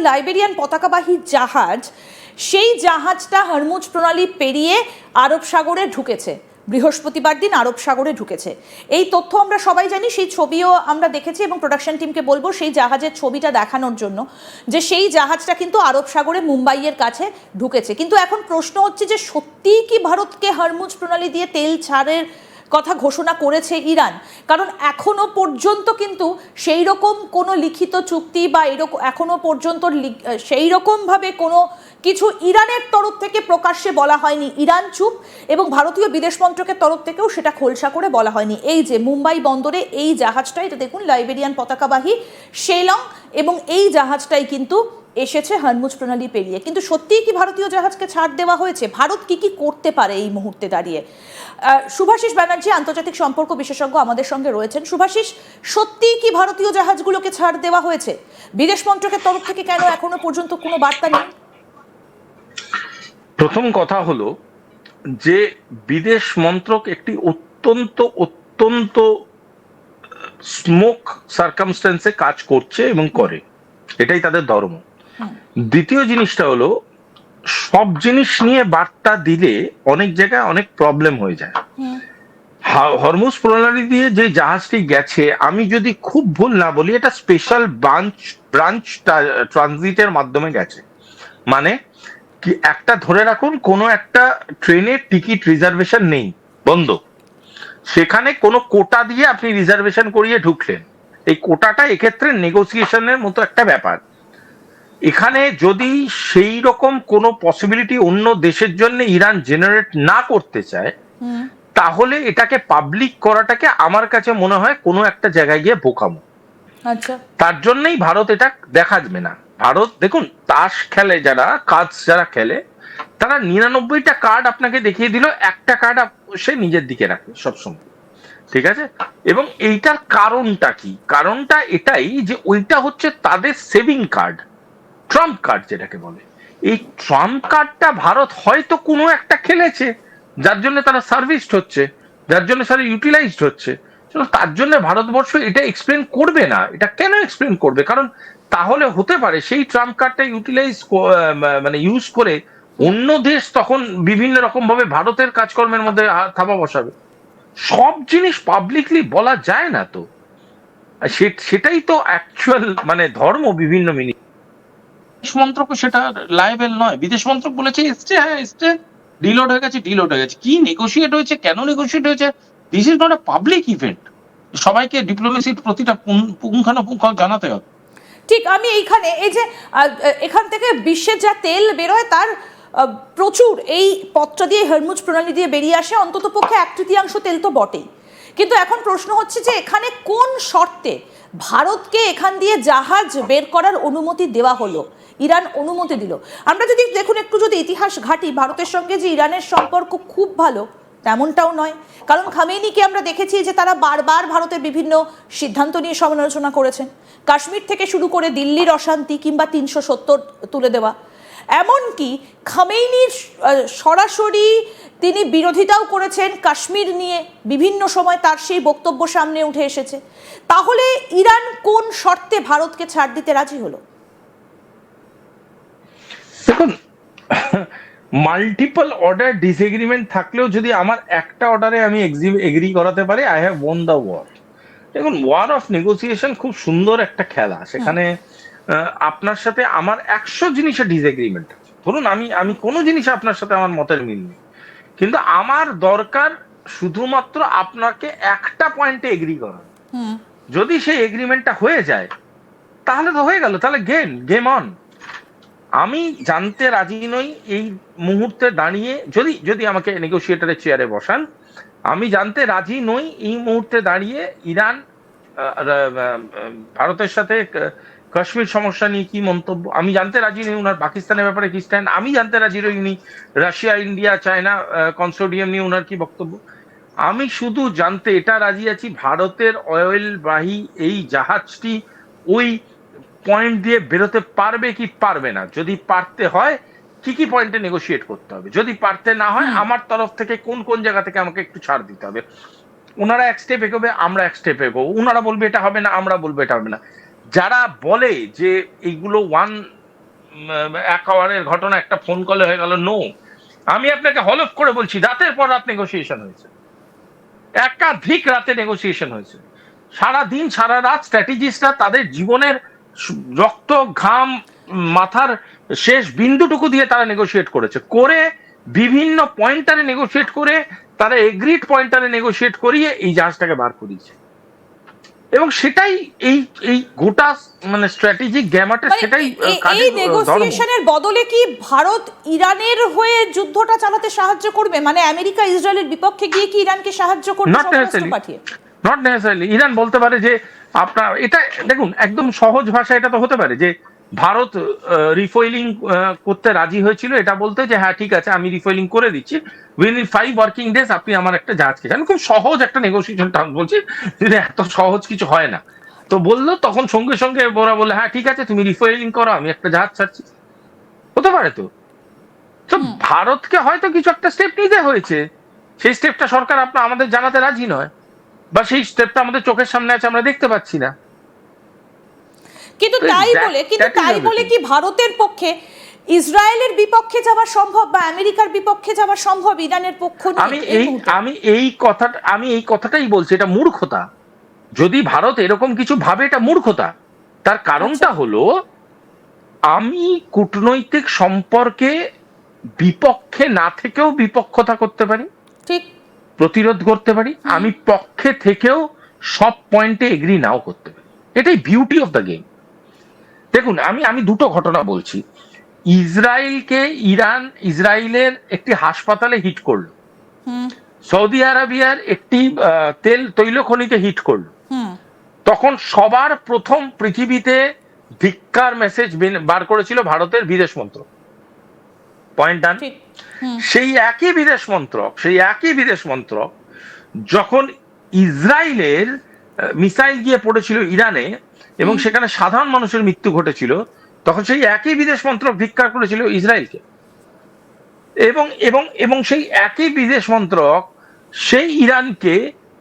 Liberian পতাকাবাহী জাহাজ, সেই জাহাজটা হরমুজ প্রণালী পেরিয়ে আরব সাগরে ঢুকেছে, বৃহস্পতিবার দিন আরব সাগরে ঢুকেছে। এই তথ্য আমরা সবাই জানি, সেই ছবিও আমরা দেখেছি এবং প্রোডাকশন টিমকে বলবো সেই জাহাজের ছবিটা দেখানোর জন্য, যে সেই জাহাজটা কিন্তু আরব সাগরে মুম্বাইয়ের কাছে ঢুকেছে। কিন্তু এখন প্রশ্ন হচ্ছে যে সত্যিই কি ভারতকে হরমুজ প্রণালী দিয়ে তেল ছাড়ের কথা ঘোষণা করেছে ইরান? কারণ এখনো পর্যন্ত কিন্তু সেই রকম কোনো লিখিত চুক্তি বা এরকম এখনো পর্যন্ত সেই রকমভাবে কোনো কিছু ইরানের তরফ থেকে প্রকাশ্যে বলা হয়নি। ইরান চুপ, এবং ভারতীয় বিদেশ মন্ত্রকের তরফ থেকেও সেটা খোলসা করে বলা হয়নি। এই যে মুম্বাই বন্দরে এই জাহাজটা, এটা দেখুন লাইবেরিয়ান পতাকাবাহী শেলং, এবং এই জাহাজটাই কিন্তু এসেছে হরমুজ প্রণালী পেরিয়ে। কিন্তু সত্যিই কি ভারতীয় জাহাজকে ছাড় দেওয়া হয়েছে? ভারত কি কি করতে পারে এই মুহূর্তে দাঁড়িয়ে? শুভাশিস ব্যানার্জি, আন্তর্জাতিক সম্পর্ক বিশেষজ্ঞ, আমাদের সঙ্গে রয়েছেন। শুভাশিস, সত্যিই কি ভারতীয় জাহাজগুলোকে ছাড় দেওয়া হয়েছে? বিদেশ মন্ত্রকের তরফ থেকে কেন এখনো পর্যন্ত কোনো বার্তা নেই? প্রথম কথা হলো যে বিদেশ মন্ত্রক একটি অত্যন্ত অত্যন্ত স্মোক সার্কামস্টেন্সে কাজ করছে এবং করে, এটাই তাদের ধর্ম। দ্বিতীয় জিনিসটা হলো, সব জিনিস নিয়ে বার্তা দিলে অনেক জায়গায় অনেক প্রবলেম হয়ে যায়। হরমুজ প্রণালী দিয়ে যে জাহাজটি গেছে, আমি যদি খুব ভুল না বলি, এটা স্পেশাল ব্রাঞ্চ ট্রানজিটের মাধ্যমে গেছে। মানে কি, একটা ধরে রাখুন কোনো একটা ট্রেনের টিকিট রিজার্ভেশন নেই, বন্ধ, সেখানে কোনো কোটা দিয়ে আপনি রিজার্ভেশন করিয়ে ঢুকলেন। এই কোটাটা এক্ষেত্রে নেগোসিয়েশনের মতো একটা ব্যাপার। এখানে যদি সেই রকম কোনো পসিবিলিটি অন্য দেশের জন্য ইরান জেনারেট না করতে চায়, তাহলে এটাকে পাবলিক করাটাকে আমার কাছে মনে হয় কোনো একটা জায়গায় গিয়ে বোকামো। আচ্ছা, তার জন্যই ভারত এটা দেখাবে না। ভারত দেখুন, তাস খেলে যারা, কার্ডস যারা খেলে, তারা 99টা কার্ড আপনাকে দেখিয়ে দিল, একটা কার্ড সে নিজের দিকে রাখে সবসময়, ঠিক আছে? এবং এইটার কারণটা কি? কারণটা এটাই যে ওইটা হচ্ছে তাদের সেভিং কার্ড, ট্রাম্প কার্ড যেটাকে বলে। এই ট্রাম্প কার্ডটা ভারত হয়তো কোনো একটা খেলেছে, যার জন্য তারা সার্ভিসড হচ্ছে, যার জন্য তারা ইউটিলাইজড হচ্ছে। তার জন্য ভারতবর্ষ এটা এক্সপ্লেন করবে না। এটা কেন এক্সপ্লেন করবে? কারণ তাহলে হতে পারে সেই ট্রাম্প কার্ডটা মানে ইউজ করে অন্য দেশ তখন বিভিন্ন রকম ভাবে ভারতের কাজকর্মের মধ্যে থাবা বসাবে। সব জিনিস পাবলিকলি বলা যায় না তো, সেটাই তো অ্যাকচুয়াল মানে ধর্ম বিভিন্ন মিনিট। বিদেশ মন্ত্রক সেটা লায়েবল নয়। বিদেশ মন্ত্রক বলেছে এসছে, হ্যাঁ এসছে, ডিলোড হয়ে গেছে, ডিলোড হয়ে গেছে। কি নেগোশিয়েট হয়েছে, কেন নেগোশিয়েট হয়েছে, this is not a public event. সবাইকে ডিপ্লোমেসির প্রতিটা পুঙ্খানুপুঙ্খ জানাতে হবে। ঠিক। আমি এইখানে এই যে এখান থেকে বিশ্বের যা তেল বেরোয় তার প্রচুর এই পথটা দিয়ে, হরমুজ প্রণালী দিয়ে বেরিয়ে আসে, অন্তত পক্ষে 1/3 তেল তো বটেই। কিন্তু এখন প্রশ্ন হচ্ছে যে এখানে কোন শর্তে ভারতকে এখান দিয়ে জাহাজ বের করার অনুমতি দেওয়া হলো? ইরান অনুমতি দিল। আমরা যদি দেখুন, একটু যদি ইতিহাস ঘাঁটি, ভারতের সঙ্গে যে ইরানের সম্পর্ক খুব ভালো তেমনটাও নয়। কারণ খামেনিকে আমরা দেখেছি যে তারা বারবার ভারতের বিভিন্ন সিদ্ধান্ত নিয়ে সমালোচনা করেছেন, কাশ্মীর থেকে শুরু করে দিল্লির অশান্তি কিংবা 370 তুলে দেওয়া। এমনকি খামেনির সরাসরি তিনি বিরোধিতাও করেছেন কাশ্মীর নিয়ে, বিভিন্ন সময় তার সেই বক্তব্য সামনে উঠে এসেছে। তাহলে ইরান কোন শর্তে ভারতকে ছাড় দিতে রাজি হলো? দেখুন, মাল্টিপল অর্ডার ডিসএগ্রিমেন্ট থাকলেও যদি আমার একটা অর্ডারে আমি এগ্রি করাতে পারি, I have won the war. দেখুন, ওয়ার অফ নেগোসিয়েশন খুব সুন্দর একটা খেলা। সেখানে আপনার সাথে আমার 100 জিনিসের ডিসএগ্রিমেন্ট আছে। ধরুন আমি কোনো জিনিসে আপনার সাথে আমার মতের মিল নেই, কিন্তু আমার দরকার শুধুমাত্র আপনাকে একটা পয়েন্টে এগ্রি করা। যদি সেই এগ্রিমেন্টটা হয়ে যায় তাহলে তো হয়ে গেল, তাহলে গেম অন। আমি জানতে রাজি নই এই মুহূর্তে দাঁড়িয়ে, যদি আমাকে নেগোসিয়েটরের চেয়ারে বসান, আমি জানতে রাজি নই এই মুহূর্তে দাঁড়িয়ে ইরান ভারতের সাথে কাশ্মীর সমস্যা নিয়ে কি মন্তব্য। আমি জানতে রাজি নই উনার পাকিস্তানের ব্যাপারে কি স্ট্যান্ড। আমি জানতে রাজি নই রাশিয়া, ইন্ডিয়া, চায়না কনসোর্টিয়াম নিয়ে উনার কি বক্তব্য। আমি শুধু জানতে এটা রাজি আছি, ভারতের অয়েলবাহী এই জাহাজটি ওই পয়েন্ট দিয়ে বেরোতে পারবে কি পারবে না। যদি পারতে হয় কি কি পয়েন্টে নেগোশিয়েট করতে হবে, যদি পারতে না হয় আমার তরফ থেকে কোন কোন জায়গা থেকে আমাকে একটু ছাড় দিতে হবে। ওনারা এক স্টেপ এগোবে, আমরা এক স্টেপ এগোবো। ওনারা বলবে এটা হবে না, আমরা বলবো এটা হবে না। যারা বলে যে এইগুলো এক আওয়ারের ঘটনা একটা ফোন কলে হয়ে গেল, নো। আমি আপনাকে হলফ করে বলছি, রাতের পর রাত নেগোসিয়েশন হয়েছে, একাধিক রাতে নেগোসিয়েশন হয়েছে, সারা দিন সারা রাত স্ট্র্যাটেজিস্টরা তাদের জীবনের রক্ত ঘাম মাথার শেষ বিন্দুটুকু দিয়ে তারা নেগোসিয়েট করেছে, করে বিভিন্ন পয়েন্টারে নেগোসিয়েট করে তারা এগ্রিড পয়েন্টারে নেগোসিয়েট করিয়ে এই জাহাজটাকে বার করিয়েছে। এবং সেটাই এই এই গোটা মানে স্ট্র্যাটেজিক গ্যামাটা, সেটাই এই নেগোসিয়েশনের বদলে কি ভারত ইরানের হয়ে যুদ্ধটা চালাতে সাহায্য করবে? মানে আমেরিকা ইসরায়েলের বিপক্ষে গিয়ে কি ইরানকে সাহায্য করবে শস্ত্রাস্ত্র পাঠিয়ে? Not necessarily. ইরান বলতে পারে যে আপনার এটা দেখুন একদম সহজ ভাষা, এটা তো হতে পারে যে ভারত রিফয়েলিং করতে রাজি হয়েছিল, এটা বলতে যে হ্যাঁ ঠিক আছে আমি রিফয়েলিং করে দিচ্ছি, উইদিন 5 ওয়ার্কিং ডেজ আপনি আমার একটা জাহাজকে চান। খুব সহজ একটা নেগোসিয়েশন টার্ম বলছি, যদি এত সহজ কিছু হয় না। তো বললো তখন সঙ্গে সঙ্গে ওরা বললো হ্যাঁ ঠিক আছে তুমি রিফয়েলিং করো, আমি একটা জাহাজ ছাড়ছি। হতে পারে তো। তো ভারতকে হয়তো কিছু একটা স্টেপ নিতে হয়েছে, সেই স্টেপটা সরকার আমাদের জানাতে রাজি নয়, বা সেই স্টেপটা আমাদের চোখের সামনে আছে আমরা দেখতে পাচ্ছি না। কিন্তু তাই বলে কি ভারতের পক্ষে ইসরায়েলের বিপক্ষে যাওয়া সম্ভব বা আমেরিকার বিপক্ষে যাওয়া সম্ভব ইরানের পক্ষ নিয়ে? আমি এই কথাটাই বলছি, এটা মূর্খতা। যদি ভারত এরকম কিছু ভাবে, এটা মূর্খতা। তার কারণটা হলো আমি কূটনৈতিক সম্পর্কে বিপক্ষে না থেকেও বিপক্ষতা করতে পারি, ঠিক, প্রতিরোধ করতে পারি, আমি পক্ষে থেকেও সব পয়েন্টে এগ্রি নাও করতে পারি। এটাই বিউটি অফ দ্য গেম। দেখুন আমি দুটো ঘটনা বলছি। ইসরায়েলের একটি হাসপাতালে হিট করলো, সৌদি আরবিয়ার একটি তৈল খনিতে হিট করলো, তখন সবার প্রথম পৃথিবীতে ধিক্কার মেসেজ বার করেছিল ভারতের বিদেশ মন্ত্রক। পয়েন্ট ডান। সেই একই বিদেশ মন্ত্রক যখন ইসরায়েলের মিসাইল গিয়ে পড়েছিল ইরানে এবং সেখানে সাধারণ মানুষের মৃত্যু ঘটেছিল, তখন সেই একই বিদেশ মন্ত্রক ধিক্কার করেছিল ইসরায়েলকে। এবং সেই একই বিদেশ মন্ত্রক সেই ইরানকে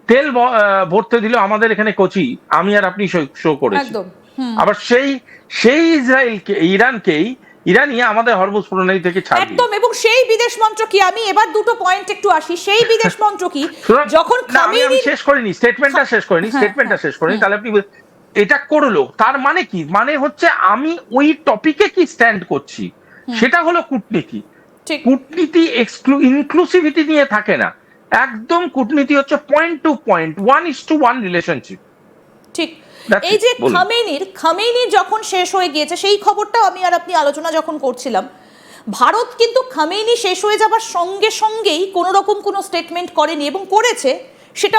তেল ভরতে দিল আমাদের এখানে কোচি, আমি আর আপনি শো করেছি। আবার সেই ইরানই আমাদের হরমুজ প্রণালী থেকে ছাড় দিল। একদম। এবং সেই বিদেশ মন্ত্রকই, আমি এবার দুটো পয়েন্ট একটু আসি, সেই বিদেশ মন্ত্রকই যখন আমি শেষ করিনি স্টেটমেন্টটা শেষ করিনি, তাহলে আপনি এটা করলো তার মানে কি? মানে হচ্ছে আমি ওই টপিকে কি স্ট্যান্ড করছি, সেটা হলো কূটনীতি। কূটনীতি ইনক্লুসিভিটি নিয়ে থাকে না, একদম কূটনীতি হচ্ছে পয়েন্ট টু পয়েন্ট, 1:1 রিলেশনশিপ। ঠিক। এই যে খামেনি যখন শেষ হয়ে গিয়েছে, সেই খবরটাও আমি আর আপনি আলোচনা যখন করছিলাম, ভারত কিন্তু খামেনি শেষ হয়ে যাবার সঙ্গে সঙ্গেই কোনো রকম কোনো স্টেটমেন্ট করেনি, এবং করেছে সেটা